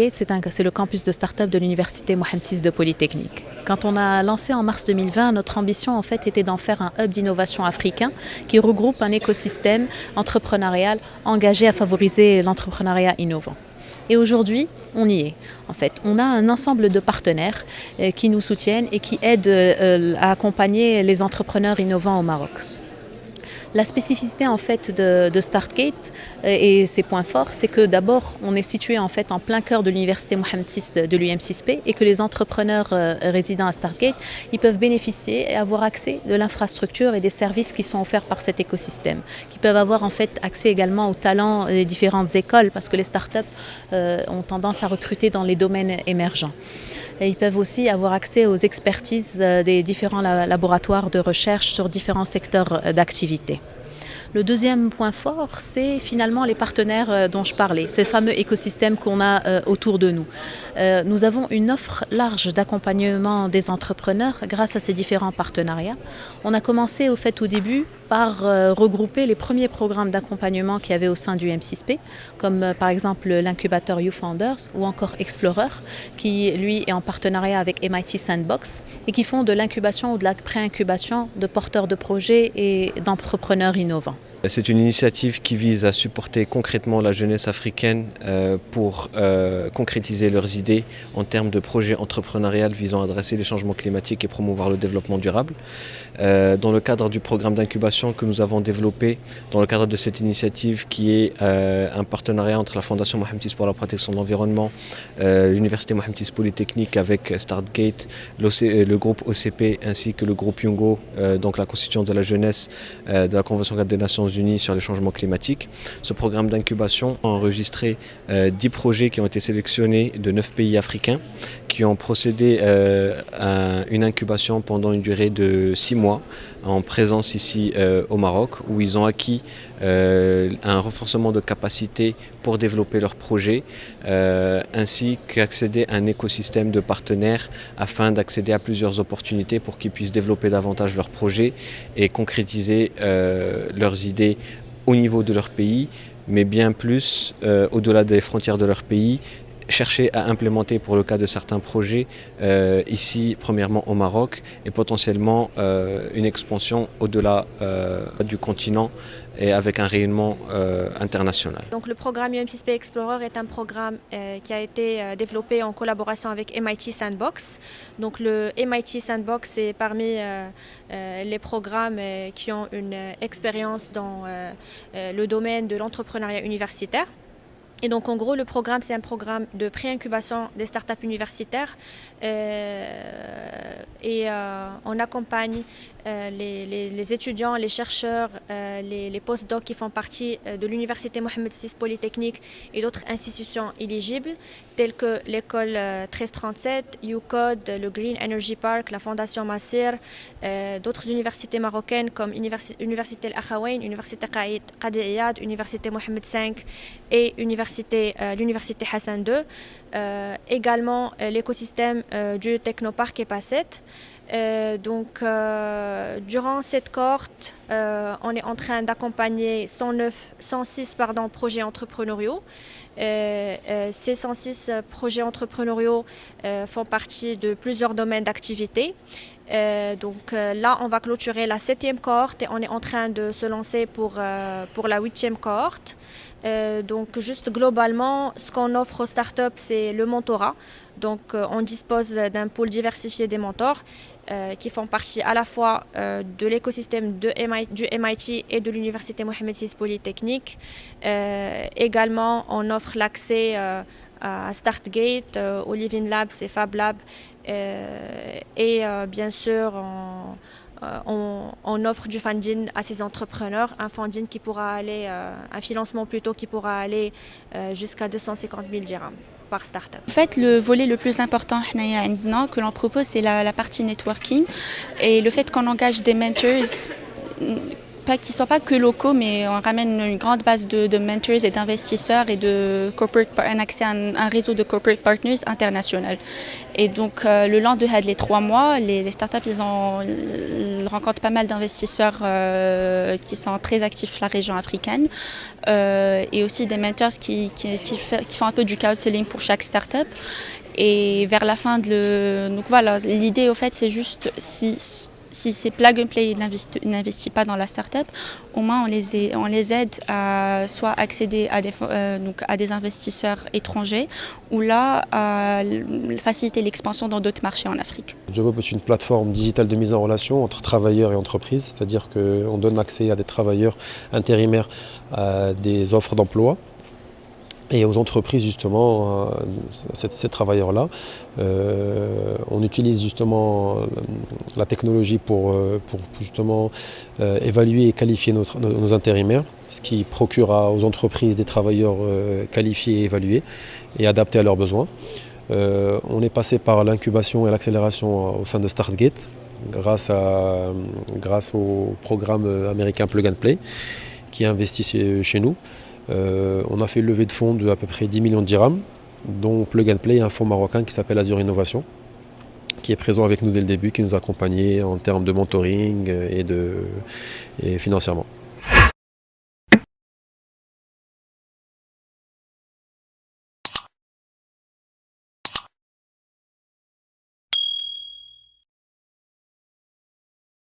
StartGate, c'est le campus de start-up de l'université Mohamed VI de Polytechnique. Quand on a lancé en mars 2020, notre ambition en fait était d'en faire un hub d'innovation africain qui regroupe un écosystème entrepreneurial engagé à favoriser l'entrepreneuriat innovant. Et aujourd'hui, on y est. En fait, on a un ensemble de partenaires qui nous soutiennent et qui aident à accompagner les entrepreneurs innovants au Maroc. La spécificité en fait de StartGate et ses points forts, c'est que d'abord on est situé en fait en plein cœur de l'université Mohamed VI de l'UM6P et que les entrepreneurs résidant à StartGate, ils peuvent bénéficier et avoir accès de l'infrastructure et des services qui sont offerts par cet écosystème, qui peuvent avoir en fait accès également aux talents des différentes écoles parce que les startups ont tendance à recruter dans les domaines émergents. Et ils peuvent aussi avoir accès aux expertises des différents laboratoires de recherche sur différents secteurs d'activité. Le deuxième point fort, c'est finalement les partenaires dont je parlais, ces fameux écosystèmes qu'on a autour de nous. Nous avons une offre large d'accompagnement des entrepreneurs grâce à ces différents partenariats. On a commencé au début par regrouper les premiers programmes d'accompagnement qu'il y avait au sein du M6P, comme par exemple l'incubateur YouFounders ou encore Explorer, qui lui est en partenariat avec MIT Sandbox et qui font de l'incubation ou de la pré-incubation de porteurs de projets et d'entrepreneurs innovants. C'est une initiative qui vise à supporter concrètement la jeunesse africaine pour concrétiser leurs idées en termes de projets entrepreneuriaux visant à adresser les changements climatiques et promouvoir le développement durable. Dans le cadre du programme d'incubation que nous avons développé, dans le cadre de cette initiative qui est un partenariat entre la Fondation Mohamed VI pour la protection de l'environnement, l'Université Mohamed VI Polytechnique avec StartGate, le groupe OCP ainsi que le groupe Youngo, donc la constitution de la jeunesse de la Convention cadre des Nations Unies sur les changements climatiques. Ce programme d'incubation a enregistré 10 projets qui ont été sélectionnés de 9 pays africains qui ont procédé à une incubation pendant une durée de 6 mois en présence ici au Maroc où ils ont acquis un renforcement de capacité pour développer leurs projets ainsi qu'accéder à un écosystème de partenaires afin d'accéder à plusieurs opportunités pour qu'ils puissent développer davantage leurs projets et concrétiser leurs idées au niveau de leur pays, mais bien plus au-delà des frontières de leur pays, chercher à implémenter pour le cas de certains projets ici premièrement au Maroc et potentiellement une expansion au-delà du continent et avec un rayonnement international. Donc le programme UM6P Explorer est un programme qui a été développé en collaboration avec MIT Sandbox. Donc le MIT Sandbox est parmi les programmes qui ont une expérience dans le domaine de l'entrepreneuriat universitaire. Et donc en gros le programme c'est un programme de pré-incubation des startups universitaires on accompagne les étudiants, les chercheurs, les postdocs qui font partie de l'université Mohamed VI Polytechnique et d'autres institutions éligibles telles que l'école 1337, UCODE, le Green Energy Park, la Fondation Massir, d'autres universités marocaines comme Université El Akhawain, Université Qadi Iyad, Université Mohamed V et l'Université Hassan II. Également l'écosystème du Technoparc Epacet. Durant cette cohorte, on est en train d'accompagner 106 projets entrepreneuriaux. Ces 106 projets entrepreneuriaux font partie de plusieurs domaines d'activité. Là, on va clôturer la 7e cohorte et on est en train de se lancer pour la 8e cohorte. Juste globalement, ce qu'on offre aux startups, c'est le mentorat. On dispose d'un pool diversifié des mentors qui font partie à la fois de l'écosystème du MIT et de l'Université Mohamed VI Polytechnique. Également, on offre l'accès à StartGate, au Living Labs et Fab Lab. Bien sûr, on offre du funding à ces entrepreneurs, un funding qui pourra aller, un financement plutôt qui pourra aller jusqu'à 250 000 dirhams par start-up. En fait, le volet le plus important que l'on propose, c'est la partie networking et le fait qu'on engage des mentors qui ne soient pas que locaux, mais on ramène une grande base de mentors et d'investisseurs et un accès à un réseau de corporate partners international. Et donc, le long de les 3 mois, les startups, ils rencontrent pas mal d'investisseurs qui sont très actifs sur la région africaine et aussi des mentors qui font un peu du counseling pour chaque startup. Et vers la fin donc voilà, l'idée au fait c'est juste si c'est plug and play n'investit pas dans la start-up, au moins on les aide à soit accéder à des investisseurs étrangers ou là à faciliter l'expansion dans d'autres marchés en Afrique. JobUp est une plateforme digitale de mise en relation entre travailleurs et entreprises, c'est-à-dire qu'on donne accès à des travailleurs intérimaires à des offres d'emploi. Et aux entreprises, justement, ces travailleurs-là, on utilise justement la technologie pour justement évaluer et qualifier nos intérimaires, ce qui procure aux entreprises des travailleurs qualifiés et évalués et adaptés à leurs besoins. On est passé par l'incubation et l'accélération au sein de StartGate grâce au programme américain Plug and Play qui investit chez nous. On a fait une levée de fonds de à peu près 10 millions de dirhams, dont Plug and Play, un fonds marocain qui s'appelle Azure Innovation, qui est présent avec nous dès le début, qui nous a accompagnés en termes de mentoring et financièrement.